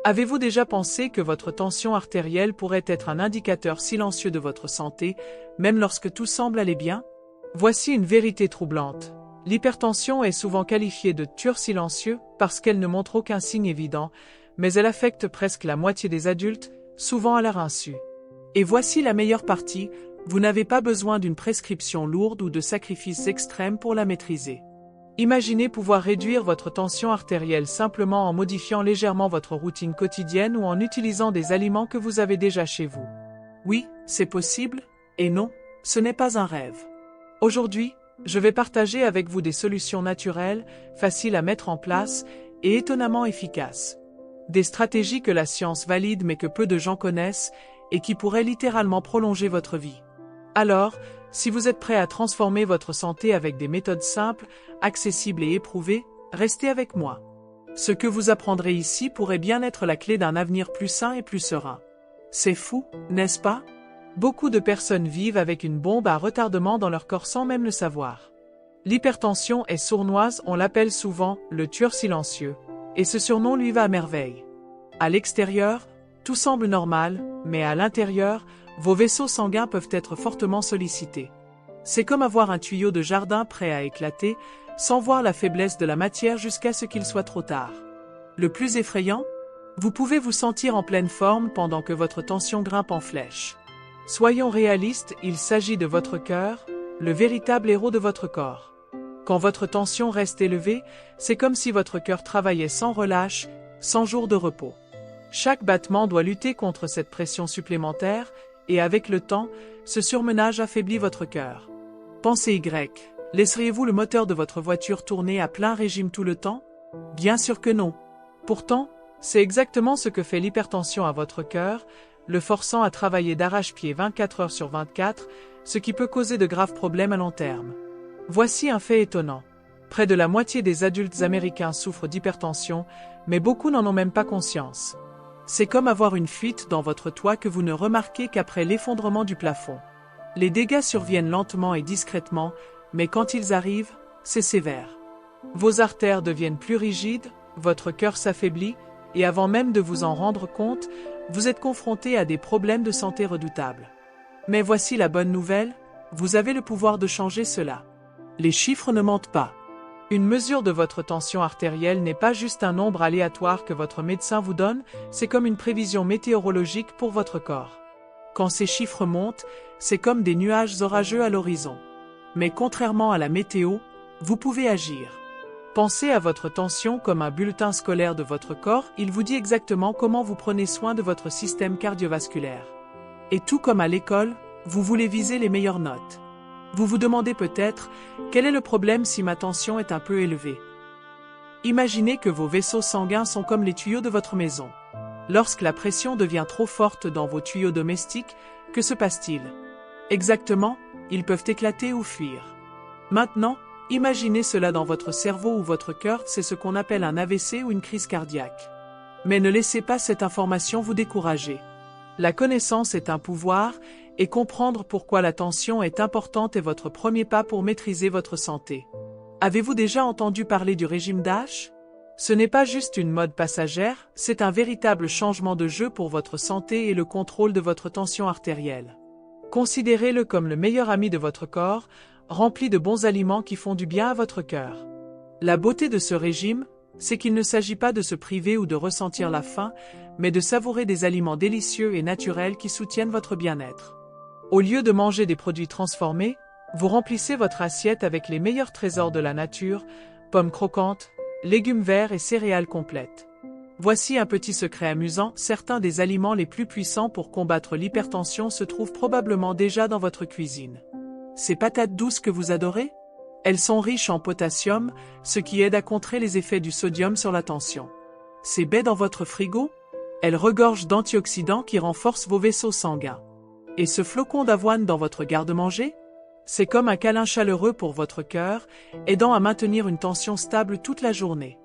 Avez-vous déjà pensé que votre tension artérielle pourrait être un indicateur silencieux de votre santé, même lorsque tout semble aller bien? Voici une vérité troublante. L'hypertension est souvent qualifiée de tueur silencieux parce qu'elle ne montre aucun signe évident, mais elle affecte presque la moitié des adultes, souvent à leur insu. Et voici la meilleure partie, vous n'avez pas besoin d'une prescription lourde ou de sacrifices extrêmes pour la maîtriser. Imaginez pouvoir réduire votre tension artérielle simplement en modifiant légèrement votre routine quotidienne ou en utilisant des aliments que vous avez déjà chez vous. Oui, c'est possible, et non, ce n'est pas un rêve. Aujourd'hui, je vais partager avec vous des solutions naturelles, faciles à mettre en place et étonnamment efficaces. Des stratégies que la science valide mais que peu de gens connaissent et qui pourraient littéralement prolonger votre vie. Alors, si vous êtes prêt à transformer votre santé avec des méthodes simples, accessibles et éprouvées, restez avec moi. Ce que vous apprendrez ici pourrait bien être la clé d'un avenir plus sain et plus serein. C'est fou, n'est-ce pas? Beaucoup de personnes vivent avec une bombe à retardement dans leur corps sans même le savoir. L'hypertension est sournoise, on l'appelle souvent le tueur silencieux, et ce surnom lui va à merveille. À l'extérieur, tout semble normal, mais à l'intérieur, vos vaisseaux sanguins peuvent être fortement sollicités. C'est comme avoir un tuyau de jardin prêt à éclater, sans voir la faiblesse de la matière jusqu'à ce qu'il soit trop tard. Le plus effrayant, vous pouvez vous sentir en pleine forme pendant que votre tension grimpe en flèche. Soyons réalistes, il s'agit de votre cœur, le véritable héros de votre corps. Quand votre tension reste élevée, c'est comme si votre cœur travaillait sans relâche, sans jour de repos. Chaque battement doit lutter contre cette pression supplémentaire, et avec le temps, ce surmenage affaiblit votre cœur. Pensez Y. Laisseriez-vous le moteur de votre voiture tourner à plein régime tout le temps? Bien sûr que non. Pourtant, c'est exactement ce que fait l'hypertension à votre cœur, le forçant à travailler d'arrache-pied 24 heures sur 24, ce qui peut causer de graves problèmes à long terme. Voici un fait étonnant. Près de la moitié des adultes américains souffrent d'hypertension, mais beaucoup n'en ont même pas conscience. C'est comme avoir une fuite dans votre toit que vous ne remarquez qu'après l'effondrement du plafond. Les dégâts surviennent lentement et discrètement, mais quand ils arrivent, c'est sévère. Vos artères deviennent plus rigides, votre cœur s'affaiblit, et avant même de vous en rendre compte, vous êtes confronté à des problèmes de santé redoutables. Mais voici la bonne nouvelle, vous avez le pouvoir de changer cela. Les chiffres ne mentent pas. Une mesure de votre tension artérielle n'est pas juste un nombre aléatoire que votre médecin vous donne, c'est comme une prévision météorologique pour votre corps. Quand ces chiffres montent, c'est comme des nuages orageux à l'horizon. Mais contrairement à la météo, vous pouvez agir. Pensez à votre tension comme un bulletin scolaire de votre corps, il vous dit exactement comment vous prenez soin de votre système cardiovasculaire. Et tout comme à l'école, vous voulez viser les meilleures notes. Vous vous demandez peut-être, quel est le problème si ma tension est un peu élevée? Imaginez que vos vaisseaux sanguins sont comme les tuyaux de votre maison. Lorsque la pression devient trop forte dans vos tuyaux domestiques, que se passe-t-il? Exactement, ils peuvent éclater ou fuir. Maintenant, imaginez cela dans votre cerveau ou votre cœur, c'est ce qu'on appelle un AVC ou une crise cardiaque. Mais ne laissez pas cette information vous décourager. La connaissance est un pouvoir, et comprendre pourquoi la tension est importante est votre premier pas pour maîtriser votre santé. Avez-vous déjà entendu parler du régime DASH? Ce n'est pas juste une mode passagère, c'est un véritable changement de jeu pour votre santé et le contrôle de votre tension artérielle. Considérez-le comme le meilleur ami de votre corps, rempli de bons aliments qui font du bien à votre cœur. La beauté de ce régime, c'est qu'il ne s'agit pas de se priver ou de ressentir la faim, mais de savourer des aliments délicieux et naturels qui soutiennent votre bien-être. Au lieu de manger des produits transformés, vous remplissez votre assiette avec les meilleurs trésors de la nature, pommes croquantes, légumes verts et céréales complètes. Voici un petit secret amusant, certains des aliments les plus puissants pour combattre l'hypertension se trouvent probablement déjà dans votre cuisine. Ces patates douces que vous adorez? Elles sont riches en potassium, ce qui aide à contrer les effets du sodium sur la tension. Ces baies dans votre frigo? Elles regorgent d'antioxydants qui renforcent vos vaisseaux sanguins. Et ce flocon d'avoine dans votre garde-manger? C'est comme un câlin chaleureux pour votre cœur, aidant à maintenir une tension stable toute la journée.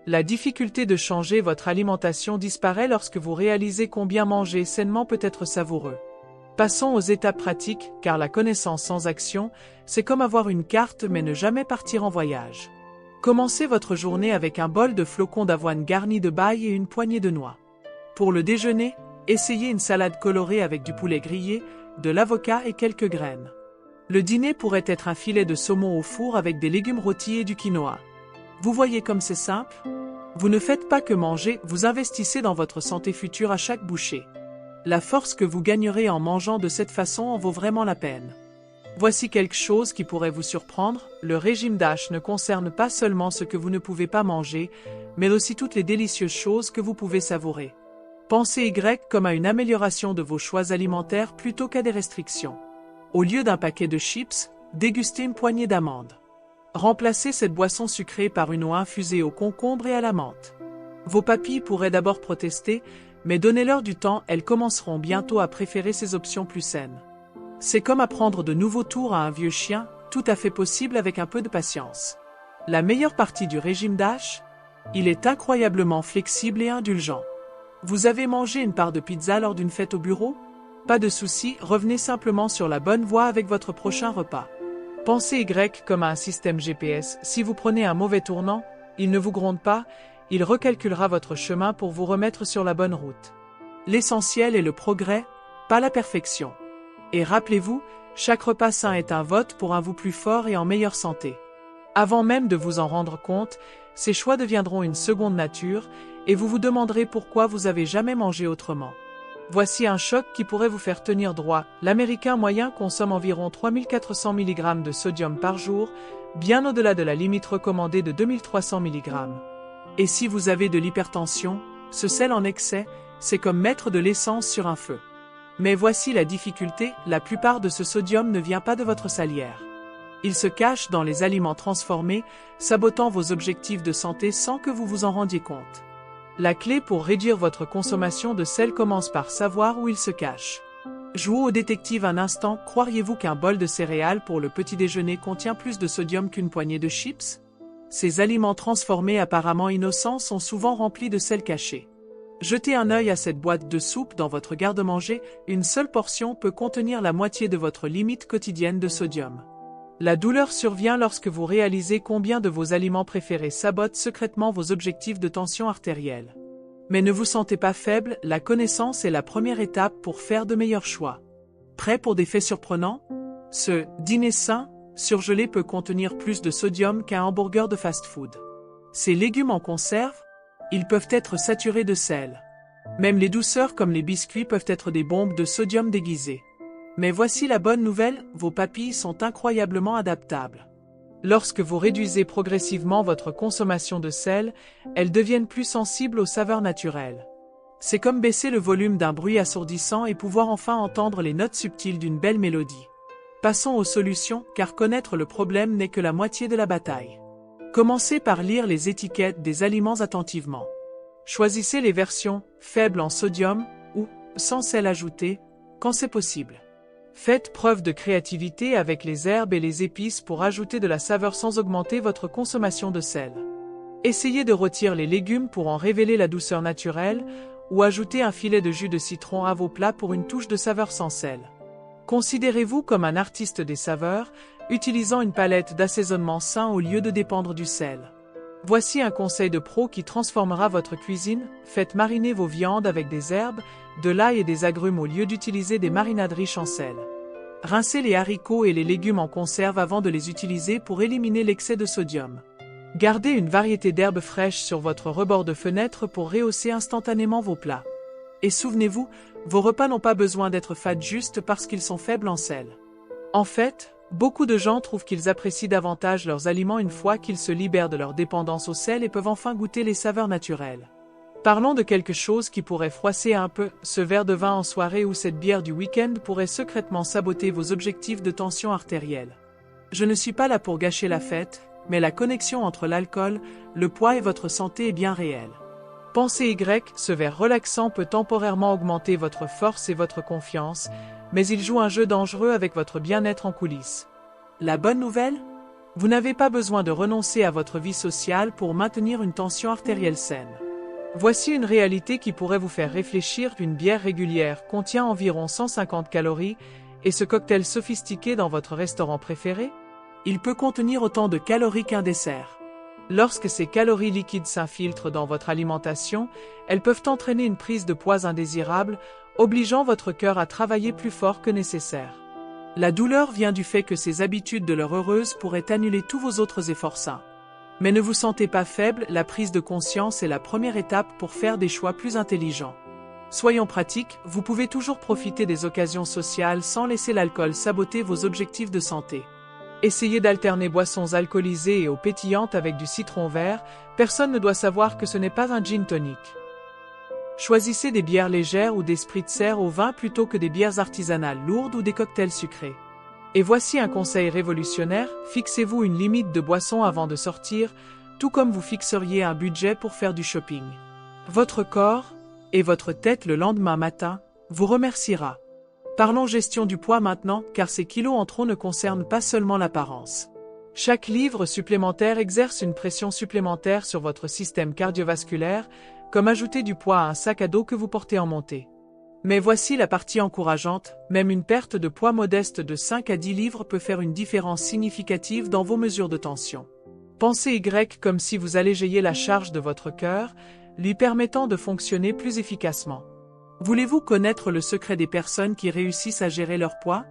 La difficulté de changer votre alimentation disparaît lorsque vous réalisez combien manger sainement peut être savoureux. Passons aux étapes pratiques, car la connaissance sans action, c'est comme avoir une carte mais ne jamais partir en voyage. Commencez votre journée avec un bol de flocons d'avoine garnis de bail et une poignée de noix. Pour le déjeuner, essayez une salade colorée avec du poulet grillé, de l'avocat et quelques graines. Le dîner pourrait être un filet de saumon au four avec des légumes rôtis et du quinoa. Vous voyez comme c'est simple? Vous ne faites pas que manger, vous investissez dans votre santé future à chaque bouchée. La force que vous gagnerez en mangeant de cette façon en vaut vraiment la peine. Voici quelque chose qui pourrait vous surprendre, le régime DASH ne concerne pas seulement ce que vous ne pouvez pas manger, mais aussi toutes les délicieuses choses que vous pouvez savourer. Pensez Y comme à une amélioration de vos choix alimentaires plutôt qu'à des restrictions. Au lieu d'un paquet de chips, dégustez une poignée d'amandes. Remplacez cette boisson sucrée par une eau infusée au concombre et à la menthe. Vos papilles pourraient d'abord protester, mais donnez-leur du temps, elles commenceront bientôt à préférer ces options plus saines. C'est comme apprendre de nouveaux tours à un vieux chien, tout à fait possible avec un peu de patience. La meilleure partie du régime DASH? Il est incroyablement flexible et indulgent. Vous avez mangé une part de pizza lors d'une fête au bureau? Pas de souci, revenez simplement sur la bonne voie avec votre prochain repas. Pensez Y comme à un système GPS, si vous prenez un mauvais tournant, il ne vous gronde pas, il recalculera votre chemin pour vous remettre sur la bonne route. L'essentiel est le progrès, pas la perfection. Et rappelez-vous, chaque repas sain est un vote pour un vous plus fort et en meilleure santé. Avant même de vous en rendre compte, ces choix deviendront une seconde nature, et vous vous demanderez pourquoi vous avez jamais mangé autrement. Voici un choc qui pourrait vous faire tenir droit. L'Américain moyen consomme environ 3400 mg de sodium par jour, bien au-delà de la limite recommandée de 2300 mg. Et si vous avez de l'hypertension, ce sel en excès, c'est comme mettre de l'essence sur un feu. Mais voici la difficulté, la plupart de ce sodium ne vient pas de votre salière. Il se cache dans les aliments transformés, sabotant vos objectifs de santé sans que vous vous en rendiez compte. La clé pour réduire votre consommation de sel commence par savoir où il se cache. Jouons au détective un instant, croiriez-vous qu'un bol de céréales pour le petit déjeuner contient plus de sodium qu'une poignée de chips? Ces aliments transformés apparemment innocents sont souvent remplis de sel caché. Jetez un œil à cette boîte de soupe dans votre garde-manger, une seule portion peut contenir la moitié de votre limite quotidienne de sodium. La douleur survient lorsque vous réalisez combien de vos aliments préférés sabotent secrètement vos objectifs de tension artérielle. Mais ne vous sentez pas faible, la connaissance est la première étape pour faire de meilleurs choix. Prêt pour des faits surprenants? Ce dîner sain, surgelé peut contenir plus de sodium qu'un hamburger de fast-food. Ces légumes en conserve? Ils peuvent être saturés de sel. Même les douceurs comme les biscuits peuvent être des bombes de sodium déguisées. Mais voici la bonne nouvelle, vos papilles sont incroyablement adaptables. Lorsque vous réduisez progressivement votre consommation de sel, elles deviennent plus sensibles aux saveurs naturelles. C'est comme baisser le volume d'un bruit assourdissant et pouvoir enfin entendre les notes subtiles d'une belle mélodie. Passons aux solutions, car connaître le problème n'est que la moitié de la bataille. Commencez par lire les étiquettes des aliments attentivement. Choisissez les versions faibles en sodium ou sans sel ajouté, quand c'est possible. Faites preuve de créativité avec les herbes et les épices pour ajouter de la saveur sans augmenter votre consommation de sel. Essayez de rôtir les légumes pour en révéler la douceur naturelle ou ajoutez un filet de jus de citron à vos plats pour une touche de saveur sans sel. Considérez-vous comme un artiste des saveurs, utilisant une palette d'assaisonnement sain au lieu de dépendre du sel. Voici un conseil de pro qui transformera votre cuisine, faites mariner vos viandes avec des herbes, de l'ail et des agrumes au lieu d'utiliser des marinades riches en sel. Rincez les haricots et les légumes en conserve avant de les utiliser pour éliminer l'excès de sodium. Gardez une variété d'herbes fraîches sur votre rebord de fenêtre pour rehausser instantanément vos plats. Et souvenez-vous, vos repas n'ont pas besoin d'être fades juste parce qu'ils sont faibles en sel. En fait, beaucoup de gens trouvent qu'ils apprécient davantage leurs aliments une fois qu'ils se libèrent de leur dépendance au sel et peuvent enfin goûter les saveurs naturelles. Parlons de quelque chose qui pourrait froisser un peu, ce verre de vin en soirée ou cette bière du week-end pourrait secrètement saboter vos objectifs de tension artérielle. Je ne suis pas là pour gâcher la fête, mais la connexion entre l'alcool, le poids et votre santé est bien réelle. Pensez Y, ce verre relaxant peut temporairement augmenter votre force et votre confiance, mais il joue un jeu dangereux avec votre bien-être en coulisses. La bonne nouvelle? Vous n'avez pas besoin de renoncer à votre vie sociale pour maintenir une tension artérielle saine. Voici une réalité qui pourrait vous faire réfléchir. Une bière régulière contient environ 150 calories, et ce cocktail sophistiqué dans votre restaurant préféré? Il peut contenir autant de calories qu'un dessert. Lorsque ces calories liquides s'infiltrent dans votre alimentation, elles peuvent entraîner une prise de poids indésirable, obligeant votre cœur à travailler plus fort que nécessaire. La douleur vient du fait que ces habitudes de l'heure heureuse pourraient annuler tous vos autres efforts sains. Mais ne vous sentez pas faible, la prise de conscience est la première étape pour faire des choix plus intelligents. Soyons pratiques, vous pouvez toujours profiter des occasions sociales sans laisser l'alcool saboter vos objectifs de santé. Essayez d'alterner boissons alcoolisées et eau pétillante avec du citron vert, personne ne doit savoir que ce n'est pas un gin tonic. Choisissez des bières légères ou des spritzers au vin plutôt que des bières artisanales lourdes ou des cocktails sucrés. Et voici un conseil révolutionnaire, fixez-vous une limite de boissons avant de sortir, tout comme vous fixeriez un budget pour faire du shopping. Votre corps, et votre tête le lendemain matin, vous remerciera. Parlons gestion du poids maintenant, car ces kilos en trop ne concernent pas seulement l'apparence. Chaque livre supplémentaire exerce une pression supplémentaire sur votre système cardiovasculaire, comme ajouter du poids à un sac à dos que vous portez en montée. Mais voici la partie encourageante, même une perte de poids modeste de 5 à 10 livres peut faire une différence significative dans vos mesures de tension. Pensez Y comme si vous allégiez la charge de votre cœur, lui permettant de fonctionner plus efficacement. Voulez-vous connaître le secret des personnes qui réussissent à gérer leur poids?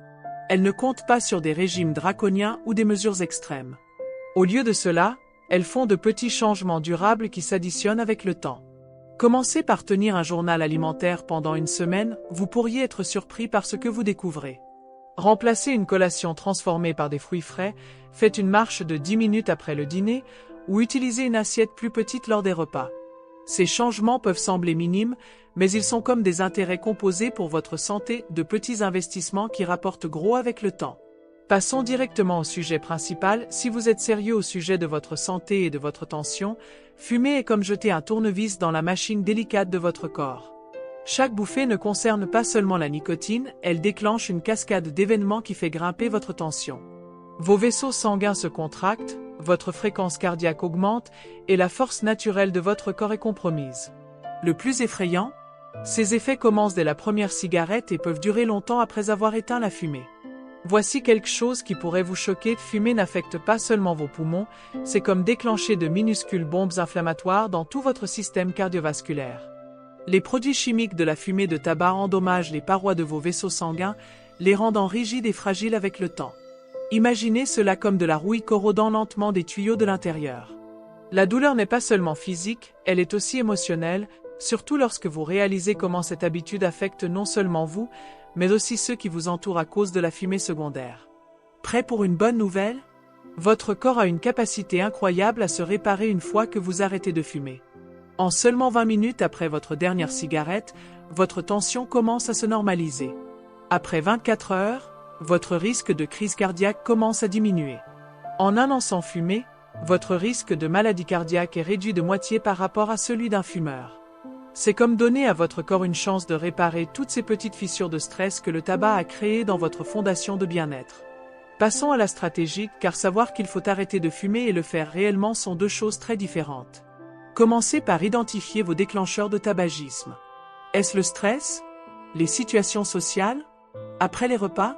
Elles ne comptent pas sur des régimes draconiens ou des mesures extrêmes. Au lieu de cela, elles font de petits changements durables qui s'additionnent avec le temps. Commencez par tenir un journal alimentaire pendant une semaine, vous pourriez être surpris par ce que vous découvrez. Remplacez une collation transformée par des fruits frais, faites une marche de 10 minutes après le dîner, ou utilisez une assiette plus petite lors des repas. Ces changements peuvent sembler minimes, mais ils sont comme des intérêts composés pour votre santé, de petits investissements qui rapportent gros avec le temps. Passons directement au sujet principal. Si vous êtes sérieux au sujet de votre santé et de votre tension, fumer est comme jeter un tournevis dans la machine délicate de votre corps. Chaque bouffée ne concerne pas seulement la nicotine, elle déclenche une cascade d'événements qui fait grimper votre tension. Vos vaisseaux sanguins se contractent, votre fréquence cardiaque augmente et la force naturelle de votre corps est compromise. Le plus effrayant, ces effets commencent dès la première cigarette et peuvent durer longtemps après avoir éteint la fumée. Voici quelque chose qui pourrait vous choquer, fumer n'affecte pas seulement vos poumons, c'est comme déclencher de minuscules bombes inflammatoires dans tout votre système cardiovasculaire. Les produits chimiques de la fumée de tabac endommagent les parois de vos vaisseaux sanguins, les rendant rigides et fragiles avec le temps. Imaginez cela comme de la rouille corrodant lentement des tuyaux de l'intérieur. La douleur n'est pas seulement physique, elle est aussi émotionnelle, surtout lorsque vous réalisez comment cette habitude affecte non seulement vous, mais aussi ceux qui vous entourent à cause de la fumée secondaire. Prêt pour une bonne nouvelle? Votre corps a une capacité incroyable à se réparer une fois que vous arrêtez de fumer. En seulement 20 minutes après votre dernière cigarette, votre tension commence à se normaliser. Après 24 heures, votre risque de crise cardiaque commence à diminuer. En un an sans fumer, votre risque de maladie cardiaque est réduit de moitié par rapport à celui d'un fumeur. C'est comme donner à votre corps une chance de réparer toutes ces petites fissures de stress que le tabac a créées dans votre fondation de bien-être. Passons à la stratégie, car savoir qu'il faut arrêter de fumer et le faire réellement sont deux choses très différentes. Commencez par identifier vos déclencheurs de tabagisme. Est-ce le stress? Les situations sociales? Après les repas?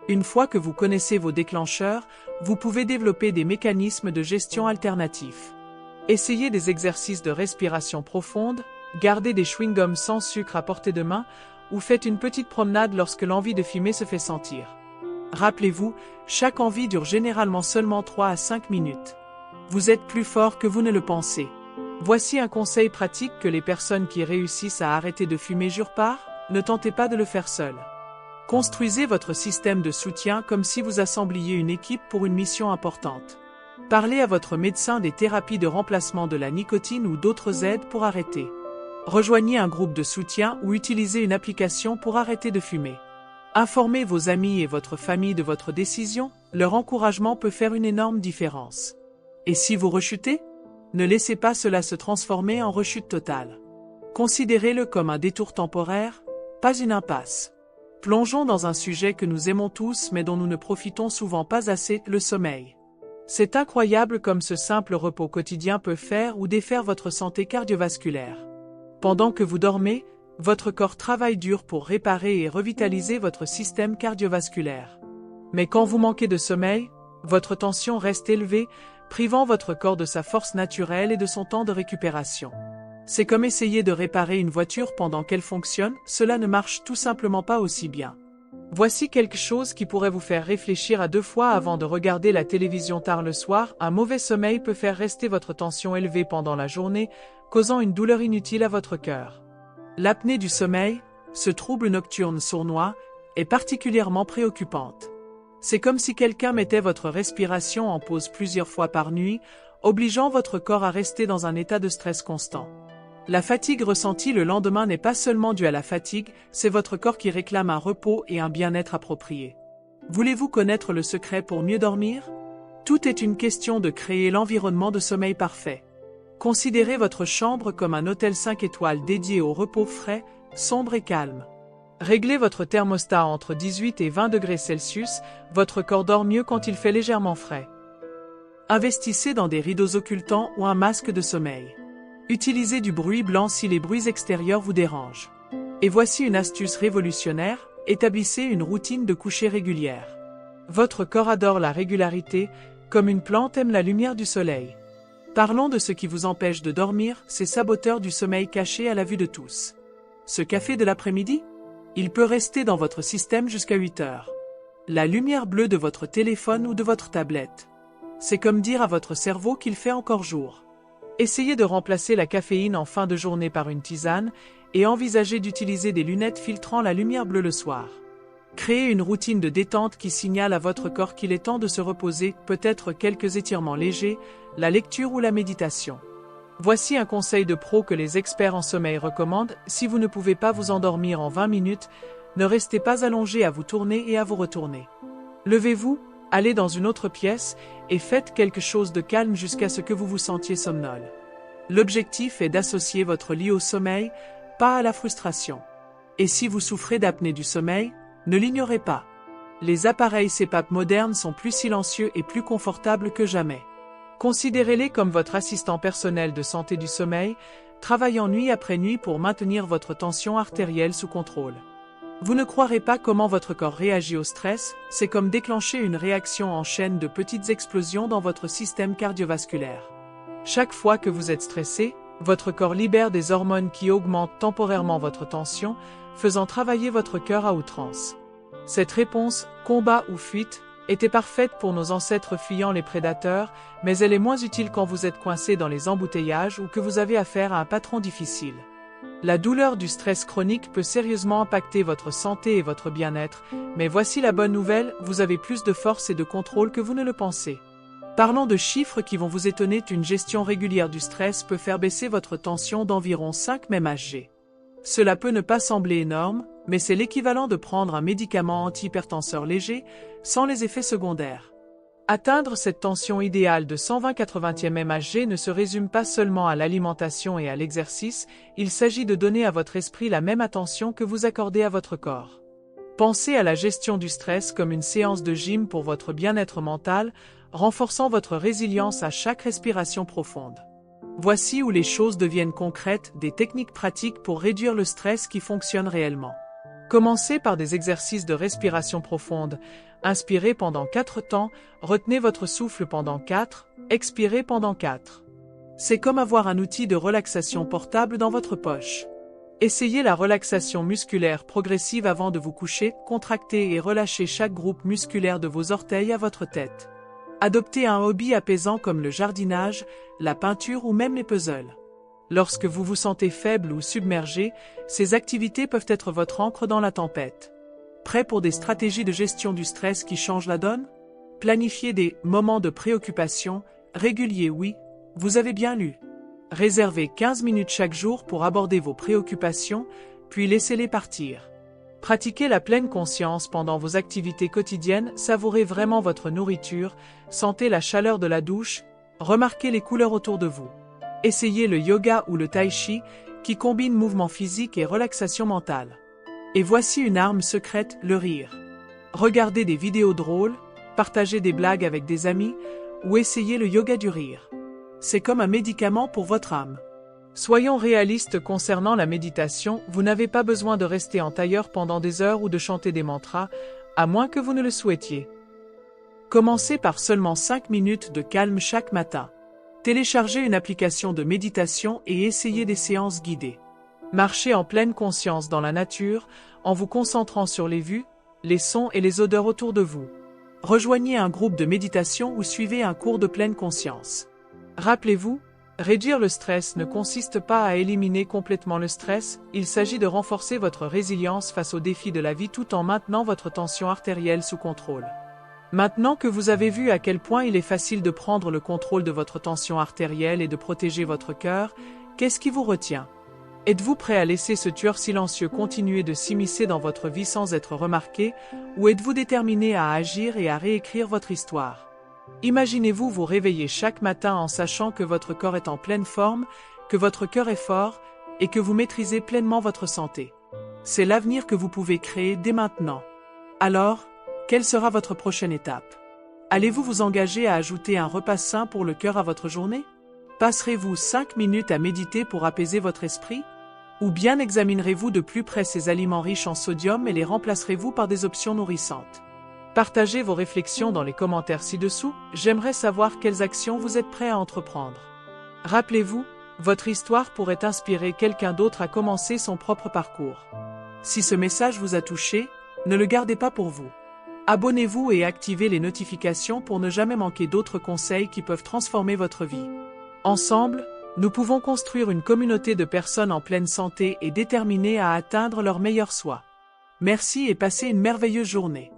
Une fois que vous connaissez vos déclencheurs, vous pouvez développer des mécanismes de gestion alternatifs. Essayez des exercices de respiration profonde, gardez des chewing-gums sans sucre à portée de main, ou faites une petite promenade lorsque l'envie de fumer se fait sentir. Rappelez-vous, chaque envie dure généralement seulement 3 à 5 minutes. Vous êtes plus fort que vous ne le pensez. Voici un conseil pratique que les personnes qui réussissent à arrêter de fumer jurent par, ne tentez pas de le faire seul. Construisez votre système de soutien comme si vous assembliez une équipe pour une mission importante. Parlez à votre médecin des thérapies de remplacement de la nicotine ou d'autres aides pour arrêter. Rejoignez un groupe de soutien ou utilisez une application pour arrêter de fumer. Informez vos amis et votre famille de votre décision, leur encouragement peut faire une énorme différence. Et si vous rechutez? Ne laissez pas cela se transformer en rechute totale. Considérez-le comme un détour temporaire, pas une impasse. Plongeons dans un sujet que nous aimons tous mais dont nous ne profitons souvent pas assez, le sommeil. C'est incroyable comme ce simple repos quotidien peut faire ou défaire votre santé cardiovasculaire. Pendant que vous dormez, votre corps travaille dur pour réparer et revitaliser votre système cardiovasculaire. Mais quand vous manquez de sommeil, votre tension reste élevée, privant votre corps de sa force naturelle et de son temps de récupération. C'est comme essayer de réparer une voiture pendant qu'elle fonctionne, cela ne marche tout simplement pas aussi bien. Voici quelque chose qui pourrait vous faire réfléchir à 2 fois avant de regarder la télévision tard le soir. Un mauvais sommeil peut faire rester votre tension élevée pendant la journée, causant une douleur inutile à votre cœur. L'apnée du sommeil, ce trouble nocturne sournois, est particulièrement préoccupante. C'est comme si quelqu'un mettait votre respiration en pause plusieurs fois par nuit, obligeant votre corps à rester dans un état de stress constant. La fatigue ressentie le lendemain n'est pas seulement due à la fatigue, c'est votre corps qui réclame un repos et un bien-être approprié. Voulez-vous connaître le secret pour mieux dormir? Tout est une question de créer l'environnement de sommeil parfait. Considérez votre chambre comme un hôtel 5 étoiles dédié au repos frais, sombre et calme. Réglez votre thermostat entre 18 et 20 degrés Celsius, votre corps dort mieux quand il fait légèrement frais. Investissez dans des rideaux occultants ou un masque de sommeil. Utilisez du bruit blanc si les bruits extérieurs vous dérangent. Et voici une astuce révolutionnaire, établissez une routine de coucher régulière. Votre corps adore la régularité, comme une plante aime la lumière du soleil. Parlons de ce qui vous empêche de dormir, ces saboteurs du sommeil cachés à la vue de tous. Ce café de l'après-midi? Il peut rester dans votre système jusqu'à 8 heures. La lumière bleue de votre téléphone ou de votre tablette. C'est comme dire à votre cerveau qu'il fait encore jour. Essayez de remplacer la caféine en fin de journée par une tisane et envisagez d'utiliser des lunettes filtrant la lumière bleue le soir. Créez une routine de détente qui signale à votre corps qu'il est temps de se reposer, peut-être quelques étirements légers, la lecture ou la méditation. Voici un conseil de pro que les experts en sommeil recommandent, si vous ne pouvez pas vous endormir en 20 minutes, ne restez pas allongé à vous tourner et à vous retourner. Levez-vous, allez dans une autre pièce et faites quelque chose de calme jusqu'à ce que vous vous sentiez somnole. L'objectif est d'associer votre lit au sommeil, pas à la frustration. Et si vous souffrez d'apnée du sommeil, ne l'ignorez pas. Les appareils CPAP modernes sont plus silencieux et plus confortables que jamais. Considérez-les comme votre assistant personnel de santé du sommeil, travaillant nuit après nuit pour maintenir votre tension artérielle sous contrôle. Vous ne croirez pas comment votre corps réagit au stress, c'est comme déclencher une réaction en chaîne de petites explosions dans votre système cardiovasculaire. Chaque fois que vous êtes stressé, votre corps libère des hormones qui augmentent temporairement votre tension, faisant travailler votre cœur à outrance. Cette réponse, combat ou fuite, était parfaite pour nos ancêtres fuyant les prédateurs, mais elle est moins utile quand vous êtes coincé dans les embouteillages ou que vous avez affaire à un patron difficile. La douleur du stress chronique peut sérieusement impacter votre santé et votre bien-être, mais voici la bonne nouvelle, vous avez plus de force et de contrôle que vous ne le pensez. Parlons de chiffres qui vont vous étonner, une gestion régulière du stress peut faire baisser votre tension d'environ 5 mmHg. Cela peut ne pas sembler énorme, mais c'est l'équivalent de prendre un médicament antihypertenseur léger, sans les effets secondaires. Atteindre cette tension idéale de 120/80 mmHg ne se résume pas seulement à l'alimentation et à l'exercice, il s'agit de donner à votre esprit la même attention que vous accordez à votre corps. Pensez à la gestion du stress comme une séance de gym pour votre bien-être mental, renforçant votre résilience à chaque respiration profonde. Voici où les choses deviennent concrètes, des techniques pratiques pour réduire le stress qui fonctionnent réellement. Commencez par des exercices de respiration profonde. Inspirez pendant 4 temps, retenez votre souffle pendant 4, expirez pendant 4. C'est comme avoir un outil de relaxation portable dans votre poche. Essayez la relaxation musculaire progressive avant de vous coucher, contractez et relâchez chaque groupe musculaire de vos orteils à votre tête. Adoptez un hobby apaisant comme le jardinage, la peinture ou même les puzzles. Lorsque vous vous sentez faible ou submergé, ces activités peuvent être votre ancre dans la tempête. Prêt pour des stratégies de gestion du stress qui changent la donne? Planifiez des moments de préoccupation réguliers, oui, vous avez bien lu. Réservez 15 minutes chaque jour pour aborder vos préoccupations, puis laissez-les partir. Pratiquez la pleine conscience pendant vos activités quotidiennes, savourez vraiment votre nourriture, sentez la chaleur de la douche, remarquez les couleurs autour de vous. Essayez le yoga ou le tai chi, qui combine mouvement physique et relaxation mentale. Et voici une arme secrète, le rire. Regardez des vidéos drôles, partagez des blagues avec des amis, ou essayez le yoga du rire. C'est comme un médicament pour votre âme. Soyons réalistes concernant la méditation, vous n'avez pas besoin de rester en tailleur pendant des heures ou de chanter des mantras, à moins que vous ne le souhaitiez. Commencez par seulement 5 minutes de calme chaque matin. Téléchargez une application de méditation et essayez des séances guidées. Marchez en pleine conscience dans la nature, en vous concentrant sur les vues, les sons et les odeurs autour de vous. Rejoignez un groupe de méditation ou suivez un cours de pleine conscience. Rappelez-vous, réduire le stress ne consiste pas à éliminer complètement le stress, il s'agit de renforcer votre résilience face aux défis de la vie tout en maintenant votre tension artérielle sous contrôle. Maintenant que vous avez vu à quel point il est facile de prendre le contrôle de votre tension artérielle et de protéger votre cœur, qu'est-ce qui vous retient? Êtes-vous prêt à laisser ce tueur silencieux continuer de s'immiscer dans votre vie sans être remarqué, ou êtes-vous déterminé à agir et à réécrire votre histoire? Imaginez-vous vous réveiller chaque matin en sachant que votre corps est en pleine forme, que votre cœur est fort, et que vous maîtrisez pleinement votre santé. C'est l'avenir que vous pouvez créer dès maintenant. Alors, quelle sera votre prochaine étape? Allez-vous vous engager à ajouter un repas sain pour le cœur à votre journée? Passerez-vous 5 minutes à méditer pour apaiser votre esprit? Ou bien examinerez-vous de plus près ces aliments riches en sodium et les remplacerez-vous par des options nourrissantes? Partagez vos réflexions dans les commentaires ci-dessous, j'aimerais savoir quelles actions vous êtes prêt à entreprendre. Rappelez-vous, votre histoire pourrait inspirer quelqu'un d'autre à commencer son propre parcours. Si ce message vous a touché, ne le gardez pas pour vous. Abonnez-vous et activez les notifications pour ne jamais manquer d'autres conseils qui peuvent transformer votre vie. Ensemble, nous pouvons construire une communauté de personnes en pleine santé et déterminées à atteindre leur meilleur soi. Merci et passez une merveilleuse journée.